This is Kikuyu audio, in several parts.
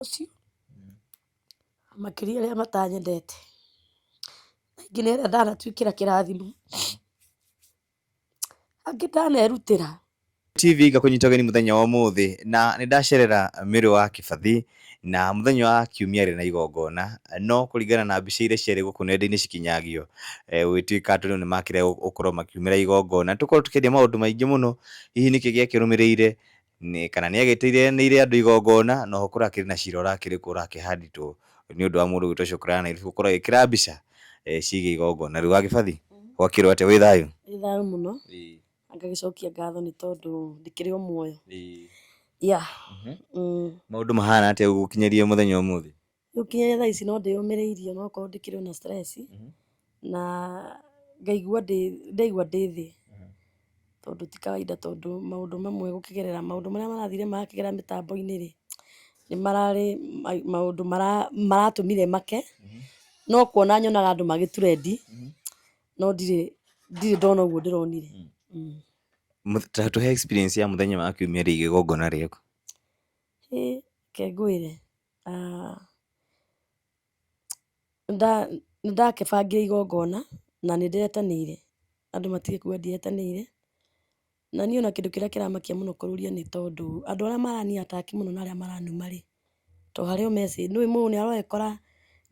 ucio makiria aria matanyendete ingĩ nĩ ndanatuĩkĩra kĩrathimo angĩ ndanerutĩra TV ngakunyita ũgeni mũthenya wa ũmũthĩ na nĩ ndacerera Mary wa Kĩbathi na mũthenya wa kiumia rĩ na igongona no kũringana na mbica iria ciarĩ gũkũ nenda-inĩ cikinyagio gwĩtuĩka andũ nĩ makĩrega gũkorwo makiumĩra igongona tũkorwo tũkĩaria maũndũ maingĩ mũno hihi nĩkĩ gĩakĩrũmĩrĩire kana nĩ agĩteithiranĩire andũ igongona no ũkorwo akĩrĩ na cira ũrakĩrĩ kũ ũrakĩhanditwo nĩ ũndũ wa mũndũ gwĩtwo Shukran Nairobĩ gũkorwo agĩkĩra mbica ciĩgiĩ igongona rĩu wa Kĩbathi gwakĩrwo atĩa wĩ thayũ? Wĩ thayũ mũno ngagĩcokia ngatho nĩ tondũ ndĩkĩrĩ o muoyo. Maũndũ mahana atĩa gũgũkinyĩria mũthenya ũmũthĩ? Gũkinyĩria thaa ici no ndĩyũmĩrĩirie no korwo ndĩkĩrĩ na stress na ngaigua ndaigua ndĩ thĩ tondũ ti kawaida tondũ maũndũ mamwe gũkĩgerera maũndũ marĩa marathire makĩgerera mĩtambo-inĩ rĩ nĩ mararĩ maũndũ maratũmire make no kuona nyonaga andũ magĩtrendi no ndirĩ ndona ũguo ndĩronire. Tũhe experience ya mũthenya wa kiumia rĩ igongona rĩaku. Kengwĩre nĩndakĩbangire igongona na nĩ ndetanĩire andũ matige kuga ndietanĩire na niĩ ona kĩndũ kĩrĩa kĩramakia mũno kũrũria nĩ tondũ andũ arĩa marani attack mũno na arĩa maranuma rĩ to harĩ o message nĩ mũndũ nĩ aroekora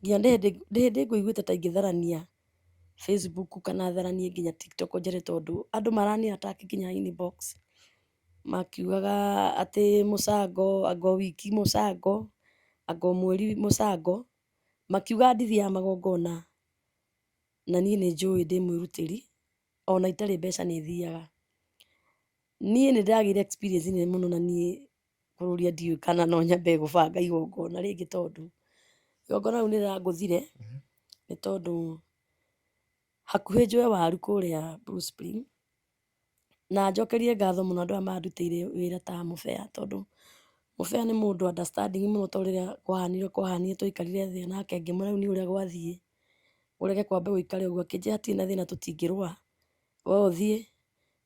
nginya ndĩ hĩndĩ ngũiguĩte ta ingĩtharania Facebook kana tharanie nginya TikTok njĩre tondũ andũ marani attack nginya inbox makiugaga atĩ mũcango anga wiki mũcango anga mweri mũcango makiuga ndithi ya magongona na niĩ nĩ njũĩ ndĩ mwĩrutĩri ona itarĩ mbeca nĩ thiaga. Niĩ nĩ ndagĩire experience nene mũno na niĩ kũrũria ndiũĩ kana no nyambe gũbanga igongona rĩngĩ tondũ igongona rĩu nĩ rĩrangũthire nĩ tondũ hakuhĩ njoe waru kũrĩa Blue Spring na njokerie ngatho mũno andũ arĩa mandutĩire wĩra ta mũbĩa tondũ mũbĩa nĩ mũndũ understanding mũno tondũ rĩrĩa kwahanire twaikarire thĩ nake ngĩmwĩra rĩu niĩ ũrĩa gwathiĩ ũreke kwambe gũikare ũguo akĩnjĩra hatirĩ na thĩna tũtingĩrũa we ũthiĩ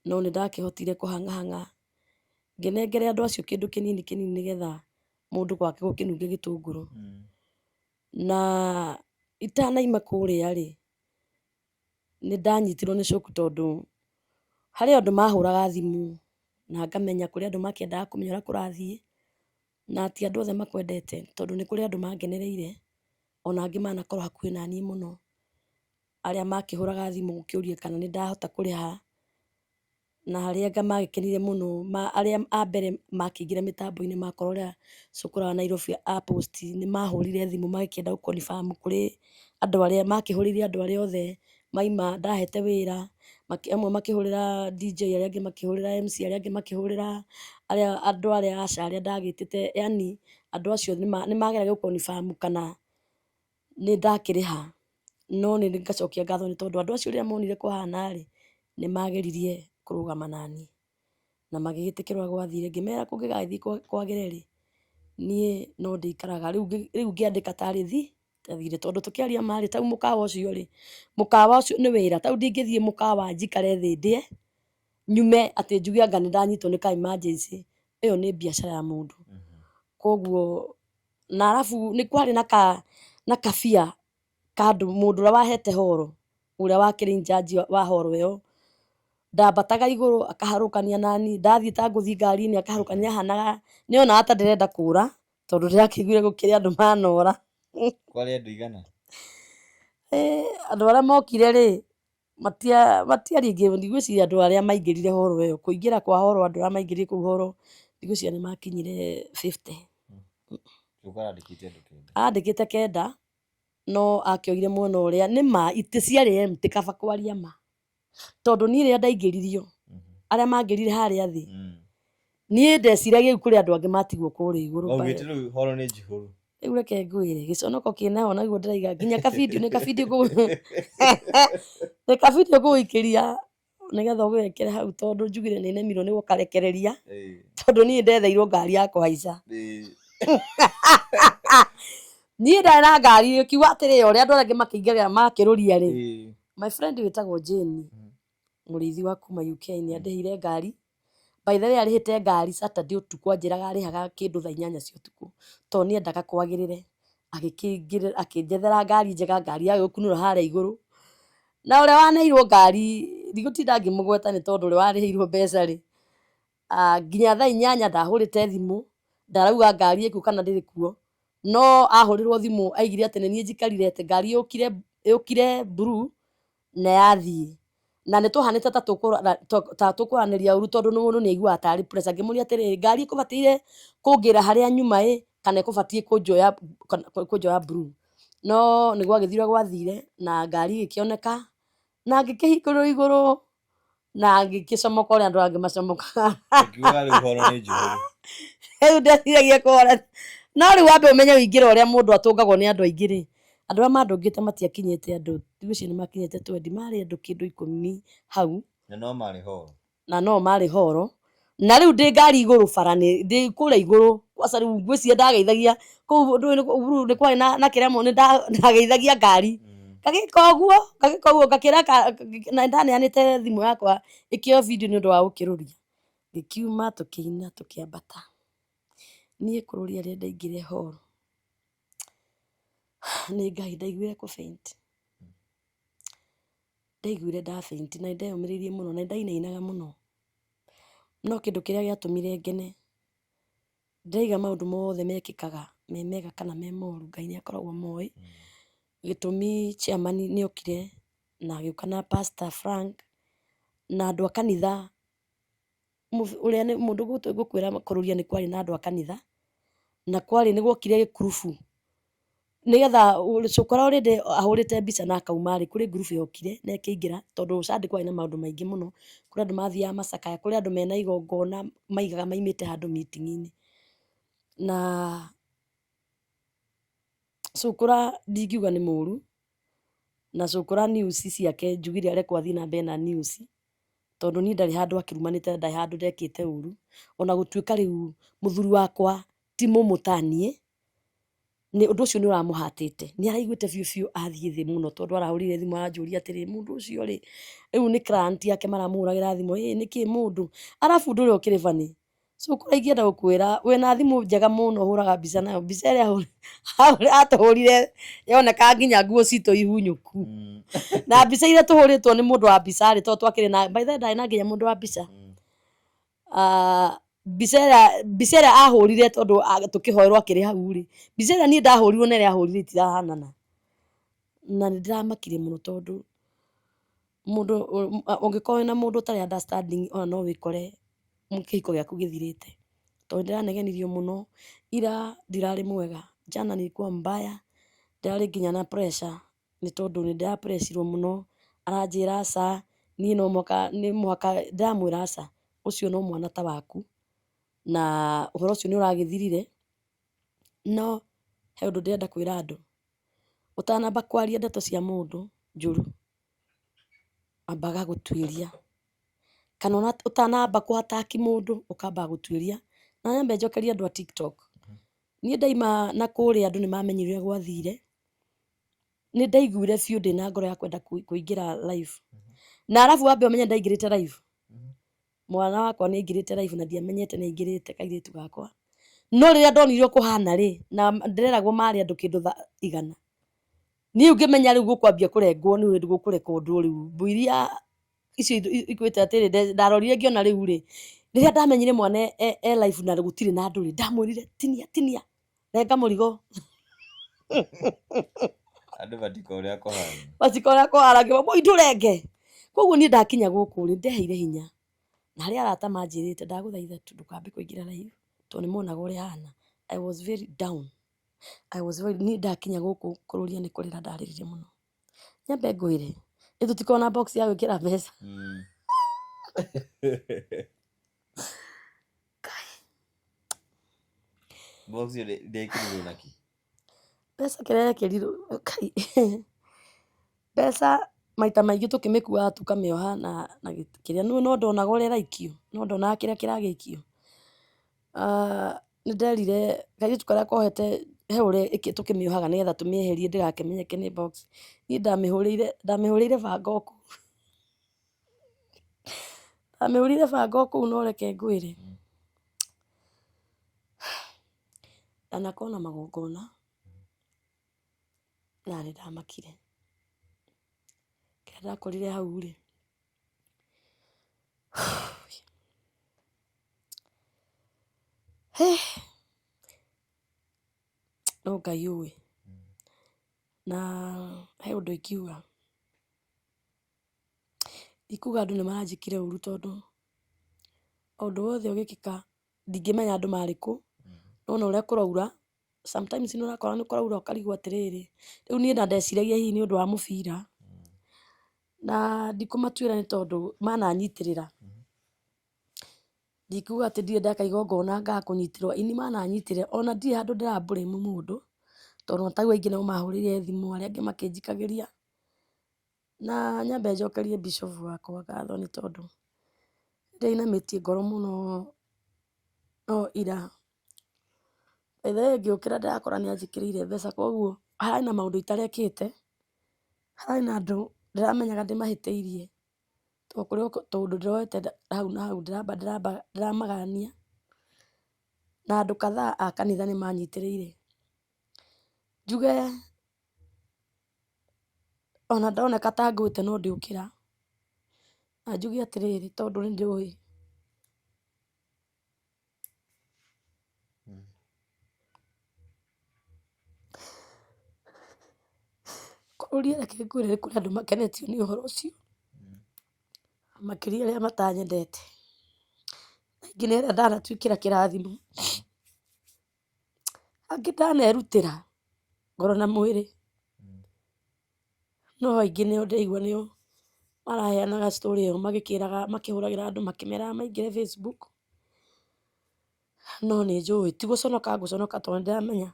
no nĩ ndakĩhotire kũhang'ahang'a ngĩnengere andũ acio kĩndũ kĩnini nĩgetha mũndũ gwake gũkĩnunge gĩtũngũrũ na itanaima kũrĩa rĩ nĩ ndanyitirwo nĩ shock tondũ harĩ andũ mahũraga thimũ na ngamenya kũrĩ andũ makĩendaga kũmenya ũrĩa kũrathiĩ na ti andũ othe makwendete tondũ nĩ kũrĩ andũ mangenereire ona angĩ manakorwo hakuhĩ na niĩ mũno arĩa makĩhũraga thimũ gũkĩũria kana nĩ ndahota kũrĩha na harĩa anga magĩkenire mũno arĩa a mbere makĩingĩra mĩtambo-inĩ makorwo ũrĩa Shukran Nairobĩ a post nĩ mahũrire thimũ magĩkĩenda gũ confirm kũrĩ andũ arĩa makĩhũrĩire andũ arĩa othe maima ndahete wĩra amwe makĩhũrĩra DJ arĩa angĩ makĩhũrĩra MC arĩa angĩ makĩhũrĩra andũ arĩa aca arĩa ndagĩtĩte yani andũ acio nĩ mageragia gũ confirm kana nĩ ndakĩrĩha no nĩ ngacokia ngatho nĩ tondũ andũ acio rĩrĩa monire kũhana rĩ nĩ mageririe kũrũgama naniĩ na magĩgĩtĩkĩra gwathire ngĩmera kũngĩgathiĩ kwagĩre rĩ niĩ no ndĩikaraga rĩu ngĩandĩka tarĩ thire tondũ tũkĩaria marĩ tau mũkawa ũcio rĩ mũkawa ũcio nĩ wĩra tau ndingĩthiĩ mũkawa njikare thĩ ndĩe nyume atĩ njuge anga nĩ ndanyitwo nĩ ka emergency ĩyo nĩ biacara ya mũndũ koguo na arabu nĩ kwarĩ na kabia kandũ mũndũ ũrĩa wahete horo ũrĩa wakĩrĩ injanji wa horo ĩyo ndambataga igũrũ akaharũkania nani ndathiĩ ta ngũthiĩ ngari-inĩ akaharũkania hanaga nĩ onaga ta ndĩrenda kũra tondũ ndĩrakĩiguire gũkĩrĩ andũ manora. Kwarĩ andũ igana? Andũ arĩa mokire rĩ matiarĩ ndigwĩciria andũ arĩa maingĩrire horo ĩyo kũingĩra kwa horo andũ arĩa maingĩrire kũu horo ndigwĩciria nĩ makinyire 50. Andĩkĩte 9 no akĩoire mwena ũrĩa nĩ ma itĩ ciarĩ empty kaba kwaria ma tondũ niĩ rĩrĩa ndaingĩririo arĩa mangĩrire harĩa thĩ niĩ ndeciragia rĩu kũrĩ andũ angĩ matigwo kũrĩa igũrũ. Waugĩte rĩu horo nĩ njihũru. Rĩu reke ngwĩre gĩconoko kĩnaho naguo ndĩraiga nginya kabidio nĩ kabidio ngũgũikĩria nĩgetha ũgwĩkĩre hau tondũ njugire nĩ nemirwo nĩ gũkarekereria tondũ niĩ ndetheirwo ngari ya kũhaica. Niĩ ndarĩ na ngari ĩkiuga atĩrĩ ũrĩa andũ arĩa angĩ makĩingĩrĩra makĩrũria rĩ my friend wĩtagwo Jane mũrĩithi wa kuma UK nĩ andĩhire ngari by the way arĩhĩte ngari Saturday ũtukũ anjĩraga arĩhaga kĩndũ thaa 8 cia ũtukũ tondũ nĩ endaga kwagĩrĩre, akĩnjethera ngari njega, ngari ya gũkunũra harĩa igũrũ. Na ũrĩa waneirwo ngari ndigũtinda ngĩmũgweta nĩ tondũ ũrĩa warĩhĩirwo mbeca rĩ, nginya thaa 8 ndahũrĩte thimũ ndarauga ngari ĩkuo kana ndĩrĩ kuo, no ahũrĩrwo thimũ aigire atĩ nĩ niĩ njikarire atĩ ngari yũkire blue na yathiĩ, na nĩ tũhanĩte ta tũkũranĩria ũru tondũ mũndũ nĩ aiguaga tarĩ pressure. Ngĩmũria atĩrĩrĩ, ngari ĩkũbataire kũngĩra harĩa nyuma kana ĩkũbatiĩ kũnjoya blue? No nĩ gwagĩthire gwathire na ngari ĩkĩoneka na ngĩkĩhingũrĩrwo igũrũ na ngĩcomoka ũrĩa andũ angĩ macomokaga. Rĩu ndeciragia kũhora, no rĩu wambe ũmenye ũingĩra ũrĩa mũndũ atũngagwo nĩ andũ aingĩ rĩ, andũ arĩa mandũngĩte matiakinyĩte andũ, thikũ nĩ makinyĩte 20, marĩ andũ kĩndũ 10 hau, na no marĩ horo, na rĩu ndĩ ngari igũrũ bara, ndĩ kũrĩa igũrũ kwaca, rĩu ngwĩciria ndageithagia kũu nĩ kwarĩ na kĩremo, nĩ ndageithagia ngari gagĩka ũguo gakĩra, na ndaneanĩte thimũ yakwa ĩkĩoya video nĩ ũndũ wa gũkĩrũria. Gĩkiuma tũkĩina tũkĩambata, niĩ kũrũria rĩrĩa ndaingĩre horo nĩ Ngai ndaiguire kũ faint, ndaiguire nda faint na ndeyũmĩrĩirie mũno na ndainainaga mũno, no kĩndũ kĩrĩa gĩatũmire ngene, ndĩraiga maũndũ mothe mekĩkaga me mega kana me moru, Ngai nĩ akoragwo moĩ. Gĩtũmi chairman nĩ okire na agĩũka na Pastor Frank na andũ a kanitha, ũrĩa nĩ mũndũ gũkwĩra kũrũria nĩ kwarĩ na andũ a kanitha, na kwarĩ nĩ gwokire gĩkurubu nĩgetha cũkora already ahũrĩte mbica na akauma rĩ, kũrĩ ngurubu yokire na ĩkĩingĩra tondũ Sunday kwarĩ na maũndũ maingĩ mũno, kũrĩ andũ mathiaga macakaya, kũrĩ andũ mena igongona maigaga maimĩte handũ meeting-inĩ, na cũkũra ndingiuga nĩ mũru, na cũkũra news ciake njugire arekwo athiĩ na mbere na news, tondũ niĩ ndarĩ handũ akĩrumanĩte, ndarĩ handũ ndekĩte ũru, ona gũtuĩka rĩu mũthuri wakwa ti mũmũtanie, nĩ ũndũ ũcio nĩ ũramũhatĩte, nĩ araiguĩte biũ athiĩ thĩ mũno tondũ arahũrĩire thimũ aranjũria atĩrĩ, mũndũ ũcio rĩ, rĩu nĩ client yake maramũhũragĩra thimũ, nĩkĩ mũndũ, arabu ũndũ ũrĩa ũkĩrĩ funny, cũkũra ingĩenda gũkwĩra wĩna thimũ njega mũno ũhũraga mbica nayo, mbica ĩrĩa atũhũrire yoneka nginya nguo citũ ihunyũku, na mbica iria tũhũrĩtwo nĩ mũndũ wa mbica rĩ, tondũ twakĩrĩ na, by the way ndarĩ na nginya mũndũ wa mbica, mbica ĩrĩa ahũrire tondũ tũkĩhoerwo akĩrĩ hau rĩ, mbica ĩrĩa niĩ ndahũrirwo na ĩrĩa ahũrire itirahanana, na nĩ ndĩramakire mũno tondũ mũndũ ũngĩkorwo wĩna mũndũ ũtarĩ understanding ona no wĩkore kĩhiko gĩaku gĩthirĩte, tondũ ndĩranegenirio mũno, ira ndirarĩ mwega, jana nilikuwa mbaya, ndarĩ nginya na pressure nĩ tondũ nĩ ndĩrapressirwo mũno, aranjĩra aca, niĩ no mũhaka ndĩramwĩra aca, ũcio no mwana ta waku, na ũhoro ũcio nĩ ũragĩthirire, no he ũndũ ndĩrenda kwĩra andũ, ũtanamba kwaria ndeto cia mũndũ njũru, ambaga gũtuĩria, kana ona ũtanamba kũ attack mũndũ ũkamba gũtuĩria, na nyambe njokerie andũ a TikTok, niĩ ndaima na kũrĩa andũ nĩ mamenyire ũrĩa gwathire, nĩ ndaiguire biũ ndĩna ngoro ya kwenda kũingĩra live, na arabu wambe ũmenye ndaingĩrĩte live, mwana wakwa nĩ aingĩrĩte live na ndiamenyete nĩ aingĩrĩte, kairĩtu gakwa, no rĩrĩa ndonire kũhana rĩ, na ndĩreragwo marĩ andũ kĩndũ 100, niĩ ngĩmenya rĩu gũkwambia kũrengwo nĩ gũkũrekondwo rĩu, mbũ iria icio ikwĩte atĩrĩ, ndarorire ngĩona rĩu rĩ, rĩrĩa ndamenyire mwana live na gũtirĩ na andũ rĩ, ndamwĩrire tinia, renga mũrigo, andũ batikoria kũhana, ngĩmwĩra mũi ndũrenge, koguo niĩ ndakinya gũkũ rĩ, ndeheire hinya, na harĩa arata manjĩrĩte ndagũthaitha ndũkambe kũingĩra live, tondũ nĩ monaga ũrĩa hana, I was very down, niĩ ndakinya gũkũ kũrũria nĩ kũrĩra ndarĩrire mũno, nyambe ngwĩre, tũtikoragwo na box ya gwĩkĩra mbeca, box ile ndekĩrirwo naki, mbeca kĩrĩa yekĩrirwo, mbeca maita maingĩ tũkĩmĩkuaga tũkamĩoha na kĩrĩa, no ndonaga ũrĩa ĩraikio, no ndonaga kĩrĩa kĩragĩikio, nĩ nderire kairĩtu karĩa kohete he ũrĩa tũkĩmĩohaga nĩgetha tũmĩeherie ndĩgakĩmenyeke nĩ box, niĩ ndamĩhũrĩire banga ũkũ, amĩurire banga o kũu no reke ngwĩre ndanakona magongona na nĩ ndamakire. Kĩrĩa ndakorire hau rĩ, no Ngai ũĩ, na he ũndũ ingiuga, ndikuga andũ nĩ maranjĩkire ũru tondũ o ũndũ wothe ũgĩkĩka ndingĩmenya andũ marĩ kũ, no ũrĩa kũraura sometimes nĩ ũrakora nĩ kũraura ũkarigwo atĩrĩrĩ, rĩu niĩ na ndeciragia hihi nĩ ũndũ wa mũbira, na ndikũmatuĩra nĩ tondũ mananyitĩrĩra. Ndikuga atĩ ndirĩ ndeka igongona ngaga kũnyitĩrĩrwo, ini mananyitĩrĩra, ona ndirĩ handũ ndĩra blame mũndũ, tondũ ta rĩu aingĩ nao mahũrĩire thimũ, arĩa angĩ makĩnjikagĩria, na nyambe njokerie bishop wakwa ngatho nĩ tondũ nĩndĩinamĩtie ngoro mũno no ira. By the way ngĩũkĩra ndĩrakora nĩ anjĩkĩrĩire mbeca, koguo hararĩ na maũndũ itarekĩte, hararĩ na andũ ndĩramenyaga ndĩmahĩtĩirie, tondũ kũrĩ tũũndũ ndĩroete hau na hau ndĩramagania, na andũ kadhaa a kanitha nĩ manyitĩrĩire. Njuge ona ndoneka ta ngũĩte no ndĩũkĩra, na njuge atĩrĩrĩ tondũ nĩ ndĩũĩ kũrũria, reke ngwĩre kũrĩ andũ makenetio nĩ ũhoro ũcio, makĩria arĩa matanyendete, na aingĩ nĩ arĩa ndanatuĩkĩra kĩrathimo, angĩ ndanerutĩra ngoro na mwĩrĩ, no aingĩ nĩo ndĩraigua nĩo maraheanaga story ĩyo makĩhũragĩra andũ makĩmeraga maingĩre Facebook, no nĩ njũĩ ti gũconoka ngũconoka tondũ nĩ ndĩramenya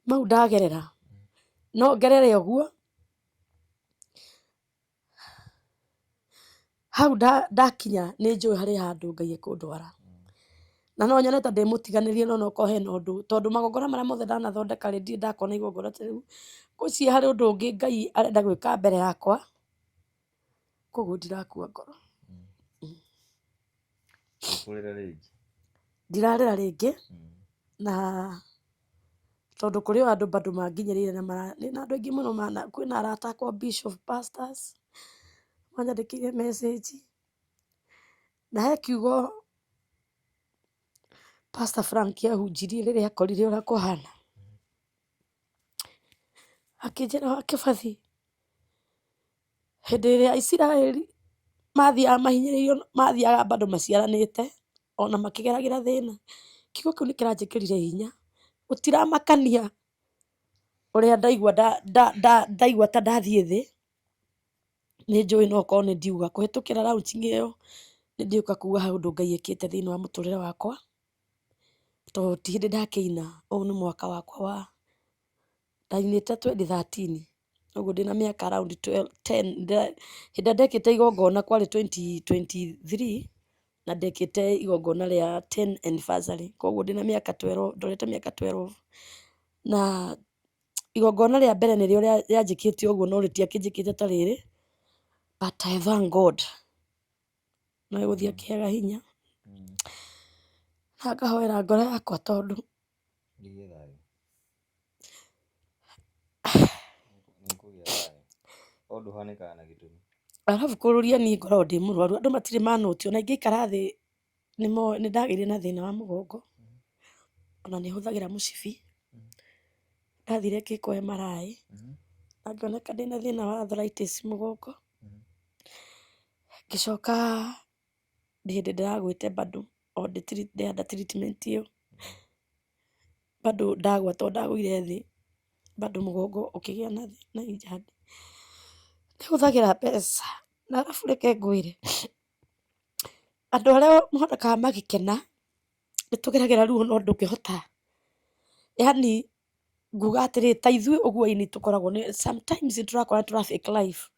mau ndagerera, no ngerere ũguo, hau ndakinya nĩ njũĩ harĩ handũ Ngai ekũndwara, na no nyone ta ndĩmũtiganĩrie no nokorwo hena ũndũ, tondũ magongona marĩa mothe ndanathondeka rĩ, ndirĩ ndakona igongona ta rĩu, ngwĩciria harĩ ũndũ ũngĩ Ngai arenda gwĩka mbere yakwa, koguo ndirakua ngoro. Ndirarĩra rĩngĩ, na tondũ kũrĩ o andũ bado manginyĩrĩire na andũ aingĩ mũno, kwĩna arata akwa bishop, pastors manyandĩkĩire message, na he kiugo Pastor Frank ahunjirie rĩrĩa akorire ũrĩa kũhana, akĩnjĩra wa Kĩbathi, hĩndĩ ĩrĩa Isiraeli mathiaga mahinyĩrĩirio, mathiaga bado maciaranĩte, ona makĩgeragĩra thĩna, kiugo kĩu nĩ kĩranjĩkĩrire hinya, gũtiramakania ũrĩa ndaigua ta ndathiĩ thĩ, nĩ njũĩ no korwo nĩ ndiuga kũhetũkĩra launching ĩyo, nĩ ndĩũka kuga he ũndũ Ngai ekĩte thĩinĩ wa mũtũrĩre wakwa, tondũ ti hĩndĩ ndakĩina, ũyũ nĩ mwaka wakwa wa, ndainĩte 2013, ũguo ndĩna mĩaka around 10, hĩndĩ ĩrĩa ndekĩte igongona kwarĩ 2023, na ndekĩte igongona rĩa 10 anniversary, koguo ndĩna mĩaka 12, ndorete mĩaka 12, na igongona rĩa mbere nĩrĩo rĩanjĩkĩte ũguo no rĩtiakĩnjĩkĩte ta rĩrĩ, but I thank God, no egũthiĩ akĩheaga hinya, na ngahoera ngoro yakwa tondũ arabu kũrũria niĩ ngoragwo ndĩ mũrwaru, andũ matirĩ manũtio, na ingĩikara thĩ nĩ ndagĩire na thĩna wa mũgongo, ona nĩ hũthagĩra mũcibi, ndathire ngĩkwo MRI, na ngĩoneka ndĩna thĩna wa arthritis mũgongo, ngĩcoka hĩndĩ ndĩragwĩte bado o ndĩ under treatment ĩyo, bado ndagwa tondũ ndagũire thĩ, bado mũgongo ũkĩgĩa na injury, nĩ hũthagĩra mbeca, na arabu reke ngwĩre, andũ arĩa monekaga magĩkena, nĩ tũgeragĩra ruo no ndũngĩhota, yani nguga atĩrĩ, ta ithuĩ ũguo ini tũkoragwo, sometimes nĩtũrakorwo nĩ tũra fake life,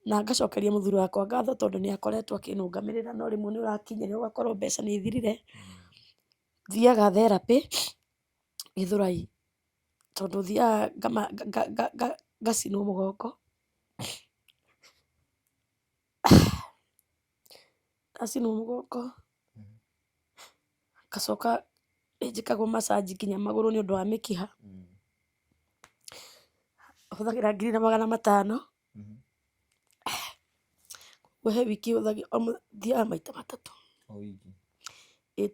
na ngacokeria mũthuri wakwa ngatho tondũ nĩ akoretwo akĩnũgamĩrĩra, no rĩmwe nĩ ũrakinyĩrĩra ũgakorwo mbeca nĩ ithirire, thiaga therapy Gĩthũrai, tondũ thiaga ngacinwo mũgongo, ndacinwo mũgongo ngacoka njĩkagwo massage nginya magũrũ nĩ ũndũ wa mĩkiha, hũthagĩra 1500. Koguo he wiki thiaga maita 3 o wiki.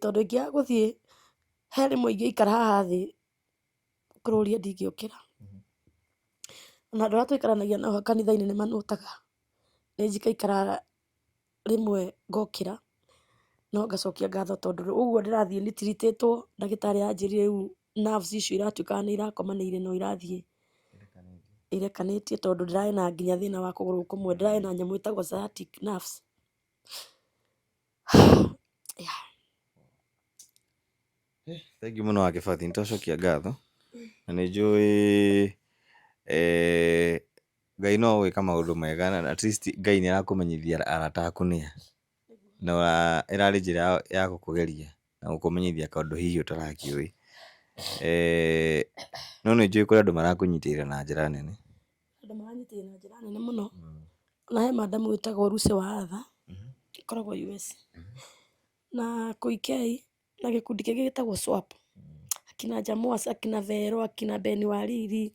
Tondũ ingĩaga gũthiĩ he rĩmwe ingĩikara haha thĩ kũrũria ndingĩũkĩra. Ona andũ arĩa tũikaranagia nao kanitha-inĩ nĩ manũtaga nĩ njikaikara rĩmwe ngokĩra no ngacokia ngatho tondũ ũguo ndĩrathiĩ nĩ tiritĩtwo. Ndagĩtarĩ yanjĩrire rĩu nerves icio iratuĩkaga nĩ irakomanĩire no irathiĩ irekanĩtie tondũ ndĩrarĩ na nginya thĩna wa kũgũrũ kũmwe, ndĩrarĩ na nyamũ ĩtagwo sciatic nerves. Thengiũ mũno wa Kĩbathi, nĩ twacokia ngatho na nĩ njũĩ Ngai no gwĩka maũndũ mega na at least Ngai nĩ arakũmenyithia arata aku nĩa, na ĩrarĩ njĩra ya gũkũgeria na gũkũmenyithia kaũndũ hihi ũtarakĩũĩ. No nĩ njũĩ kũrĩ andũ marakũnyitĩrĩra na njĩra nene. Andũ maranyitĩrĩra na njĩra nene mũno. Na he madamu wĩtagwo Lucy Wahatha ĩkoragwo US na Koikei na gĩkundi kĩngĩ gĩtagwo SWAP, akina Jamuas, akina Vero, akina Beni Wariri,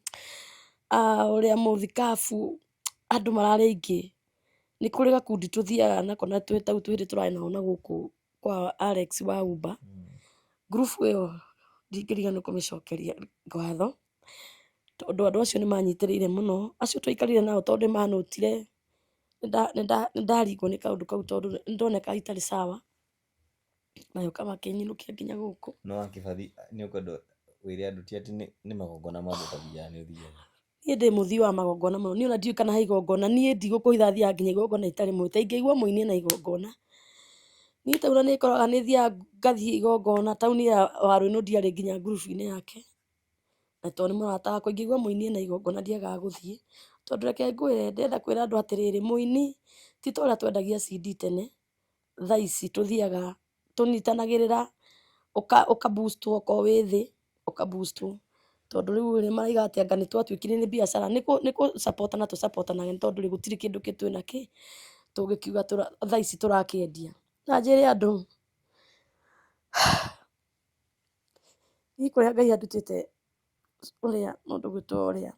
ũrĩa Mũthikabu, andũ mararĩ aingĩ. Nĩ kũrĩ gakundi tũthiaga nako na twĩtau twĩrĩ tũrarĩ nao na gũkũ kwa Alex wa Uber. Ngurubu ĩyo ndingĩriganĩrwo kũmĩcokeria ngatho tondũ andũ acio nĩ manyitĩrĩire mũno. Acio twaikarire nao tondũ manũtire nĩ ndaringwo nĩ kaũndũ kau tondũ nĩ ndoneka itarĩ sawa, mayoka makĩnyinũkia nginya gũkũ. No Kĩbathi nĩ ũkwenda wĩre andũ ti atĩ nĩ magongona ma andũ tathiaga nĩ ũthiaga? Niĩ ndĩ mũthii wa magongona mũno, niĩ ona ndiũĩ kana he igongona, niĩ ndigũkũhitha thiaga nginya igongona itarĩ mwĩta, ingĩigua mũini na igongona. Niĩ tauna nĩ ĩkoraga nĩ thiaga ngathiĩ igongona, tauni ya Waru ĩno ndiarĩ nginya ngurubu-inĩ yake, na tondũ nĩ mũrata wakwa, ingĩigua mũini na igongona ndiagaga gũthiĩ. Tondũ reke ngwĩre, ndĩrenda kwĩra andũ atĩrĩrĩ, mũini ti ta ũrĩa twendagia CD tene, thaa ici tũthiaga tũnyitanagĩrĩra ũkaboostwo okorwo wĩ thĩ ũkaboostwo. Tondũ rĩu nĩ maraiga atĩ anga nĩ twatuĩkire nĩ biacara, nĩ gũ support na tũ support-anaga nĩ tondũ rĩu gũtirĩ kĩndũ twĩna tũngĩkiuga thaa ici tũrakĩendia. Na njĩre andũ niĩ kũrĩa Ngai andutĩte ũrĩa mũndũ gwĩtwo ũrĩa,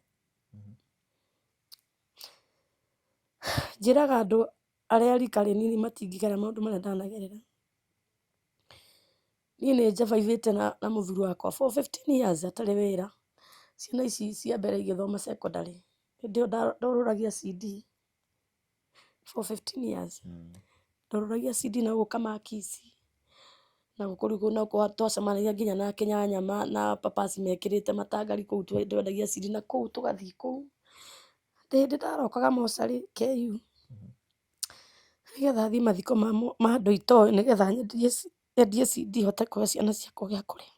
njĩraga andũ arĩa rika rĩnini matingĩgerera maũndũ marĩa ndanagerera. Niĩ nĩ njavaivĩte na mũthuri wakwa for 15 years atarĩ wĩra. Ciana ici cia mbere igĩthoma secondary, hĩndĩ ĩyo ndorũragia CD for 15 years. Ndorũragia CD na gũka Makisi na gũkũ na twacemanagia nginya na Kĩnyanyama na Papas mekĩrĩte matangari kũu twendagia CD na kũu tũgathiĩ kũu. Hĩndĩ ndarokaga mocarĩ KU nĩgetha thiĩ mathiko ma andũ itoĩ, nĩgetha nyendie CD hote kũhe ciana ciakwa gĩa kũrĩa.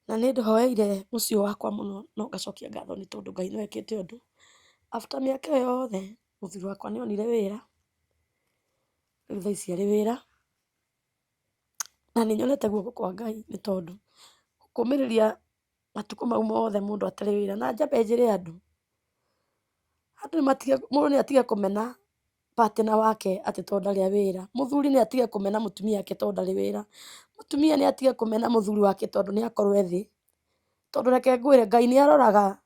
Na nĩ ndĩhoeire mũciĩ wakwa mũno no ngacokia ngatho nĩ tondũ Ngai nĩ ekĩte ũndũ. After mĩaka ĩyo yothe mũthuri wakwa nĩ onire wĩra, rĩu thaa ici arĩ wĩra na nĩ nyonete guoko kwa Ngai nĩ tondũ kũmĩrĩria matukũ mau mothe mũndũ atarĩ wĩra. Na njambe njĩre andũ mũndũ nĩ atige kũmena partner wake atĩ tondũ ndarĩ wĩra. Mũthuri nĩ atige kũmena mũtumia wake tondũ ndarĩ wĩra. Mũtumia nĩ atige kũmena mũthuri wake tondũ nĩ akorwo ethĩ. Tondũ reke ngwĩre Ngai nĩ aroraga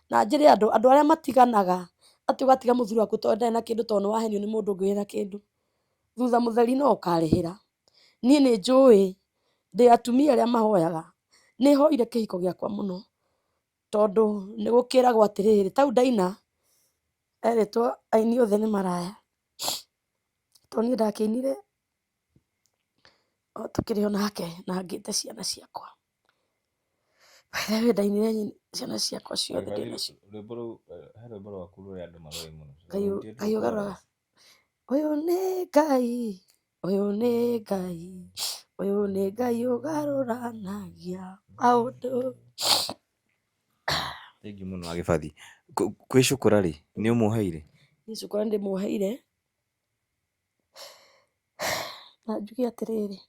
na njĩre andũ arĩa matiganaga atĩ ũgatiga mũthuri waku tondũ ndarĩ na kĩndũ tondũ nĩ wahenio nĩ mũndũ ũngĩ wĩna kĩndũ, thutha mũtheri no ũkarĩhĩra. Niĩ nĩ njũĩ ndĩ atumia arĩa mahoyaga, nĩ hoire kĩhiko gĩakwa mũno tondũ nĩ gũkĩragwo atĩrĩrĩ, tau ndaina erĩtwo aini othe nĩ maraya, tondũ niĩ ndakĩinire o tũkĩrĩ onake na ngĩte ciana ciakwa. By the way ndainire ciana ciakwa ciothe ndĩnacio. Rwĩmbo rũu he rwĩmbo rwaku rũrĩa andũ marũĩ mũno. Ngai ũgarũraga. Ũyũ nĩ Ngai, ũyũ nĩ Ngai, ũyũ nĩ Ngai ũgarũranagia maũndũ. Thengiũ mũno wa Kĩbathi. Kwĩ cũkũra rĩ, nĩ ũmuoheire? Niĩ cũkũra nĩ ndĩmuoheire na njuge atĩrĩrĩ,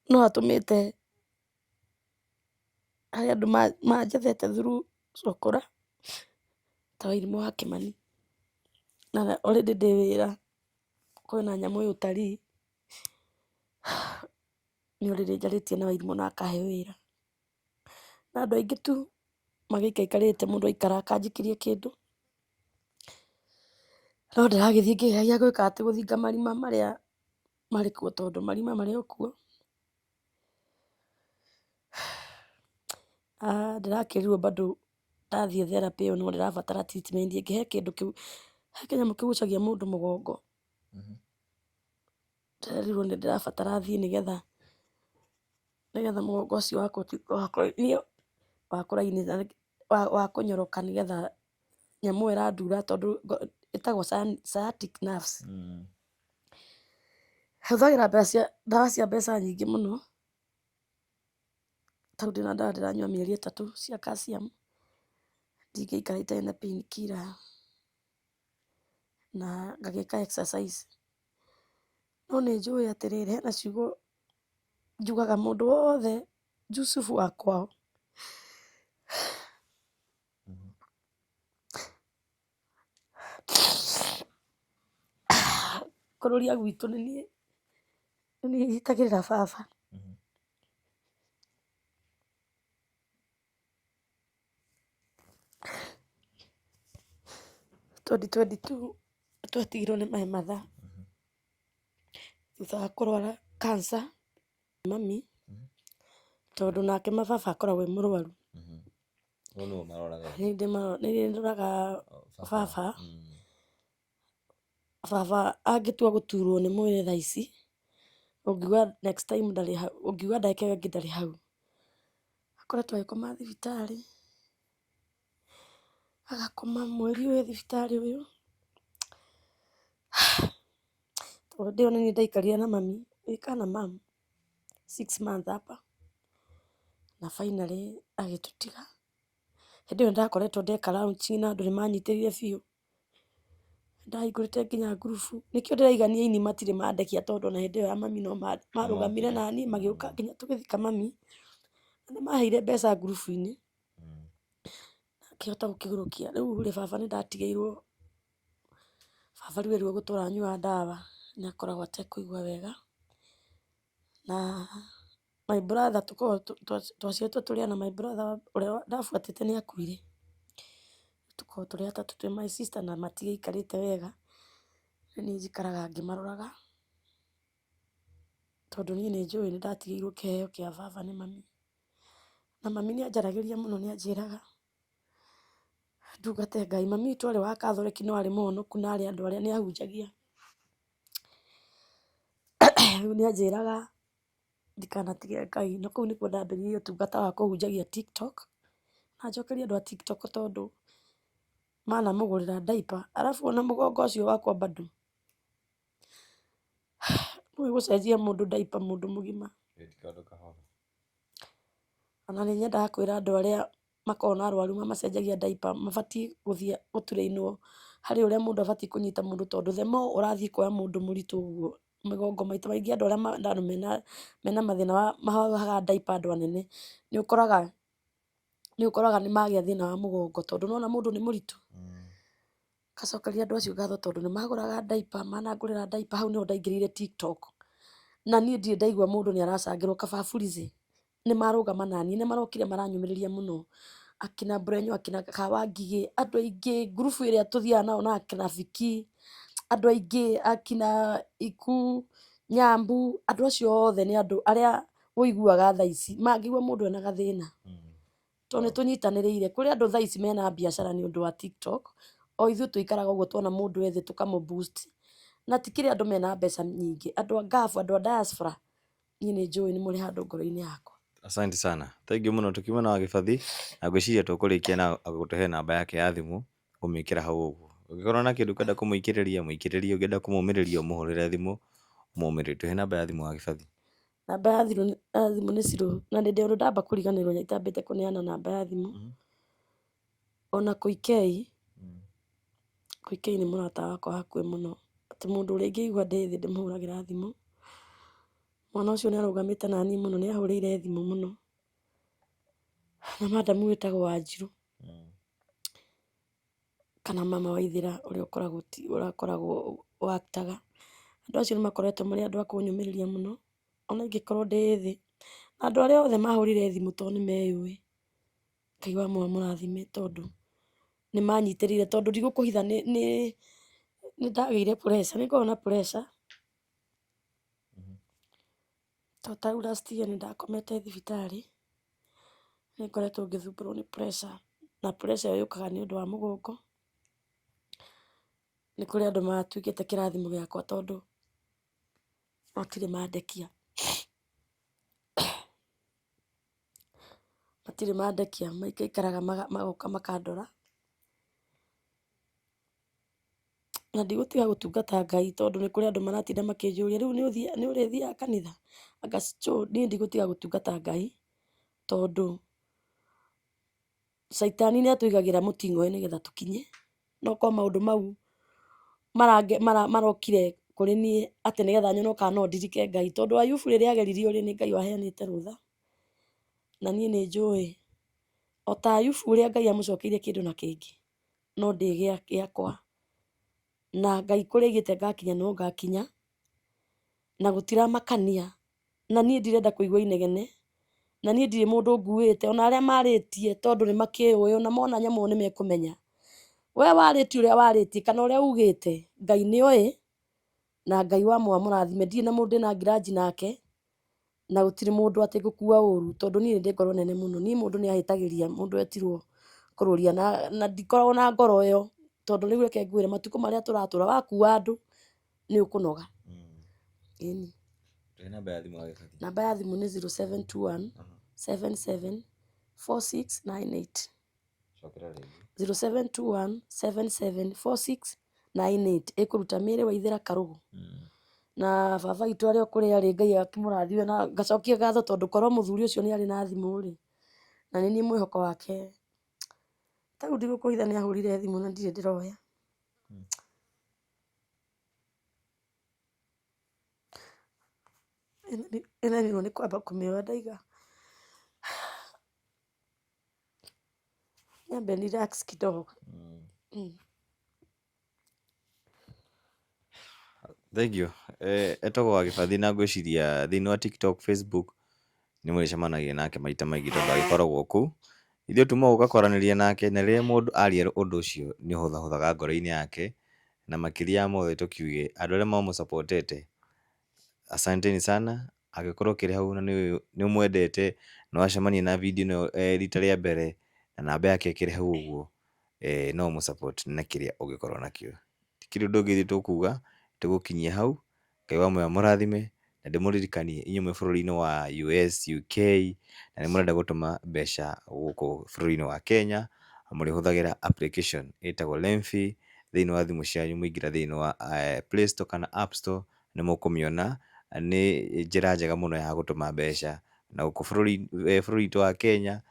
no atũmĩte harĩ andũ manjethete through cũkũra ta Wairimũ wa Kĩmani, na already ndĩ wĩra, kwĩna nyamũ ya ũtarii, nĩ already njarĩtie na Wairimũ na akaheo wĩra, na andũ aingĩ tu magĩikaikarĩte mũndũ aikara akanjĩkĩria kĩndũ, no ndĩragĩthiĩ ngĩgeria gwĩka atĩ gũthinga marima marĩa marĩ kuo, tondũ marima marĩ o kuo. Ndĩrakĩrirwo bado ndathiĩ therapy ĩyo no ndĩrabatara treatment ĩngĩ, he kĩndũ kĩu, he kĩnyamũ kĩgucagia mũndũ mũgongo, ndĩrerirwo nĩ ndĩrabatara thiĩ nĩgetha mũgongo ũcio wa kũnyoroka, nĩgetha nyamũ ĩyo ĩrandura, tondũ ĩtagwo sciatic nerves. Hũthagĩra ndawa cia mbeca nyingĩ mũno, tondũ ndĩna ndawa ndĩranyua mĩeri 3 cia calcium, ndingĩikara itarĩ na pain killer, na ngagĩka exercise. No nĩ njũĩ atĩrĩrĩ, hena ciugo njugaga mũndũ wothe Jusufu wa kwao, kũrũria gwitũ nĩ niĩ hitagĩrĩra baba. 2022 twetigirwo nĩ my mother thutha wa kũrwara cancer, mami, tondũ nake baba akoragwo e mũrwaru. Nĩ ndoraga baba, baba angĩtua gũturwo nĩ mwĩrĩ thaa ici, ũngiuga next time ndarĩ hau, ũngiuga ndagĩka ĩyo ĩngĩ ndarĩ hau, akoretwo agĩkoma thibitarĩ, agakoma mweri ũyũ thibitarĩ ũyũ, tondũ ndĩyo nĩ niĩ ndaikarire na mami, kana mamu 6 months hapa, na finally agĩtũtiga. Hĩndĩ ĩyo ndakoretwo ndeka launch na andũ nĩ manyitĩrĩire biũ, ndahingũrĩte nginya ngurubu, nĩkĩo ndĩrauga niĩ aini matirĩ mandekia, tondũ ona hĩndĩ ĩyo ya mami no marũgamire naniĩ magĩũka nginya tũgĩthika mami, na nĩ maheire mbeca ngurubu-inĩ, ngĩhota gũkĩgũrũkia. Rĩu rĩ baba nĩ ndatigĩirwo, baba rĩu erirwo gũtũra anyuaga ndawa, nĩ akoragwo atekũigua wega, na my brother twaciarĩtwo tũrĩ ana, my brother ũrĩa ndabuatĩte nĩ akuire, tũkoragwo tũrĩ atatũ twĩ my sister, na matigĩikarĩte wega, nĩ niĩ njikaraga ngĩmaroraga, tondũ niĩ nĩ njũĩ nĩ ndatigĩirwo kĩheo kĩa baba nĩ mami, na mami nĩ anjaragĩria mũno, nĩ anjĩraga ndungate Ngai. Mami witũ arĩ wa Catholic no arĩ mũhonoku, na arĩ andũ arĩa nĩ ahunjagia. Rĩu nĩ anjĩraga ndikanatige Ngai, na kũu nĩkuo ndambĩrĩirie ũtungata wa kũhunjagia TikTok, na njokeria andũ a TikTok, tondũ manamũgũrĩra diaper, arabu ona mũgongo ũcio wakwa bado nĩ gũcenjia mũndũ diaper mũndũ mũgima. Ona nĩ nyendaga kwĩra andũ arĩa makoragwo na arwaru mamacenjagia diaper, mabatiĩ gũthiĩ gũturĩinwo harĩ ũrĩa mũndũ abatiĩ kũnyita mũndũ, tondũ the more ũrathiĩ kuoya mũndũ mũritũ ũguo, mĩgongo maita maingĩ andũ arĩa mena mathĩna mahahaga diaper andũ anene, nĩ ũkoraga nĩ magĩa thĩna wa mũgongo, tondũ nĩwona mũndũ nĩ mũritũ. Ngacokeria andũ acio ngatho, tondũ nĩ magũraga diaper, manangũrĩra diaper, hau nĩho ndaingĩrĩire TikTok, na niĩ ndirĩ ndaigua mũndũ nĩ aracangĩrwo. Kaba Fuliza nĩ marũgama naniĩ, nĩ marokire maranyũmĩrĩria mũno, akina Brenyo, akina Kawangigĩ, andũ aingĩ, ngurubu ĩrĩa tũthiaga nao, na akina Viki, andũ aingĩ, akina Iku, Nyambu, andũ acio othe nĩ andũ arĩa ũiguaga thaa ici mangĩigua mũndũ ena gathĩna, tondũ nĩ tũnyitanĩrĩire. Kũrĩ andũ thaa ici mena biacara nĩ ũndũ wa TikTok, o ithuĩ tũikaraga ũguo tuona mũndũ ethĩ tũkamũ boost, na tikĩrĩ andũ mena mbeca nyingĩ, andũ a ngabu, andũ a diaspora, niĩ nĩ njũĩ nĩ mũrĩ handũ ngoro-inĩ yakwa. Asante sana, thengiũ mũno. Tukiuma na Gĩbathi, na ngwĩciria tũkũrĩkia na gũtũhe namba yake ya thimũ, ũmĩkĩra hau ũguo. Ũngĩkorwo na kĩndũ ũkwenda kũmũikĩrĩria, mũikĩrĩrie, ũngĩenda kũmũmĩrĩria ũmũhũrĩre thimũ, ũmũmĩrĩrie. Tũhe namba ya thimũ ya Gĩbathi. Namba ya thimũ nĩ 0, na nĩ ndĩ ndamba kũriganĩrwo nĩ itambĩte kũneana namba ya thimũ, ona Koikei nĩ mũrata wakwa hakuhĩ mũno, atĩ mũndũ ũrĩa ingĩigua ndĩ thĩ ndĩmũhũragĩra thimũ. Mwana ũcio nĩ arũgamĩte naniĩ mũno, nĩ ahũrĩire thimũ mũno, na madamu wĩtagwo Wanjirũ, kana Mama Waithĩra ũrĩa ũrakoragwo actaga. Andũ acio nĩ makoretwo marĩ andũ a kũnyũmĩrĩria mũno, ona ingĩkorwo ndĩ thĩ. Na andũ arĩa othe mahũrire thimũ tondũ nĩ meyũĩ, Ngai wa muoyo amũrathime, tondũ nĩ manyitĩrĩire, tondũ ndigũkũhitha nĩ ndagĩire pressure, nĩ ngoragwo na pressure. To ta rĩu last year nĩ ndakomete thibitarĩ, nĩ ngoretwo ngĩthumbũrwo nĩ pressure, na pressure ĩyo yũkaga nĩ ũndũ wa mũgongo. Nĩ kũrĩ andũ matuĩkĩte kĩrathimo gĩakwa tondũ matirĩ mandekia. Matirĩ mandekia, maikaraga magoka makandora. Na ndigũtiga gũtungata Ngai tondũ nĩ kũrĩ andũ maratinda makĩnjũria, rĩu nĩ ũrĩthiaga kanitha? Niĩ ndigũtiga gũtungata Ngai tondũ Caitani nĩ atũigagĩra mũting'oe nĩgetha tũkinye. No korwo maũndũ mau marokire kũrĩ niĩ atĩ nĩgetha nyone kana no ndirike Ngai, tondũ Ayubu rĩrĩa ageririo rĩ, nĩ Ngai waheanĩte rũtha. Na niĩ nĩ njũĩ o ta Ayubu ũrĩa Ngai amũcokeirie kĩndũ na kĩngĩ, no ndĩ gĩakwa. Na Ngai kũrĩa aigĩte ngakinya no ngakinya, na gũtiramakania. Na niĩ ndirenda kũigua inegene, na niĩ ndirĩ mũndũ nguĩte, ona arĩa marĩtie tondũ nĩ makĩũĩ, ona mona nyamũ nĩ mekũmenya. We warĩtie ũrĩa warĩtie kana ũrĩa ugĩte, Ngai nĩ oĩ, na Ngai wa muoyo amũrathime. Ndirĩ na mũndũ ndĩna ngiraji nake, na gũtirĩ mũndũ atĩ ngũkua ũru, tondũ niĩ nĩ ndĩ ngoro nene mũno. Niĩ mũndũ nĩ ahĩtagĩria, mũndũ etirwo kũrũria, na ndikoragwo na ngoro ĩyo, tondũ rĩu reke ngwĩre matukũ marĩa tũratũra, wakua andũ nĩ ũkũnoga. Ĩni. Namba ya thimũ nĩ 0721 77 4698. 0721 77 4698. Ĩkũruta Mary Waithĩra Karũgũ. Na baba witũ arĩa kũrĩa arĩ, Ngai akĩmũrathime, na ngacokia ngatho tondũ korwo mũthuri ũcio nĩ arĩ na thimũ rĩ, na nĩ niĩ mwĩhoko wake. Ta rĩu ndigũkũhitha nĩ ahũrire thimũ na ndirĩ ndĩroya. Ĩno nĩ kwamba kũmĩoya ndaiga. Nyambe ni relax kidogo. Thank you. Etagwo wa Gĩbathi na ngwĩciria thĩinĩ wa TikTok, Facebook nĩ mũrĩcemanagia nake maita maingĩ tondũ agĩkoragwo kũu. Ithuĩ tuma ũgakwaranĩria nake, na rĩrĩa mũndũ aria ũndũ ũcio nĩ ũhũthahũthaga ngoro-inĩ yake, na makĩria ya mothe tũkiuge andũ arĩa mamũsupportete, asanteni sana. Angĩkorwo kĩrĩ hau na nĩ ũmwendete, no acemanie na video ĩno rita rĩa mbere, na namba yake ĩkĩrĩ hau ũguo, no mũsupport na kĩrĩa ũngĩkorwo nakĩo. Tikĩrĩ ũndũ ũngĩ tũkuga, tũgũkinyie hau. Ngai wa muoyo amũrathime, na ndĩmũririkanie inyuĩ mwĩ bũrũri-inĩ wa US, UK, na nĩ mũrenda gũtũma mbeca gũkũ bũrũri-inĩ wa Kenya, mũrĩhũthagĩra application ĩtagwo Lemfi thĩinĩ wa thimũ cianyu. Mũingĩra thĩinĩ wa Play Store kana App Store, nĩ mũkũmĩona. Nĩ njĩra njega mũno ya gũtũma mbeca na gũkũ bũrũri witũ wa Kenya,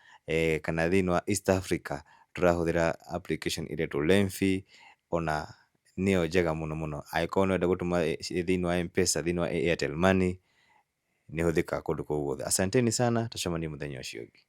kana thĩinĩ wa East Africa tũrahũthĩra application ĩretwo Lemfi, ona nĩyo njega mũno mũno. Angĩkorwo nĩ ũrenda gũtũma thĩinĩ wa M-Pesa, thĩinĩ wa Airtel Money, nĩ hũthĩkaga kũndũ kũu guothe. Asanteni sana, tũcemanie mũthenya ũcio ũngĩ.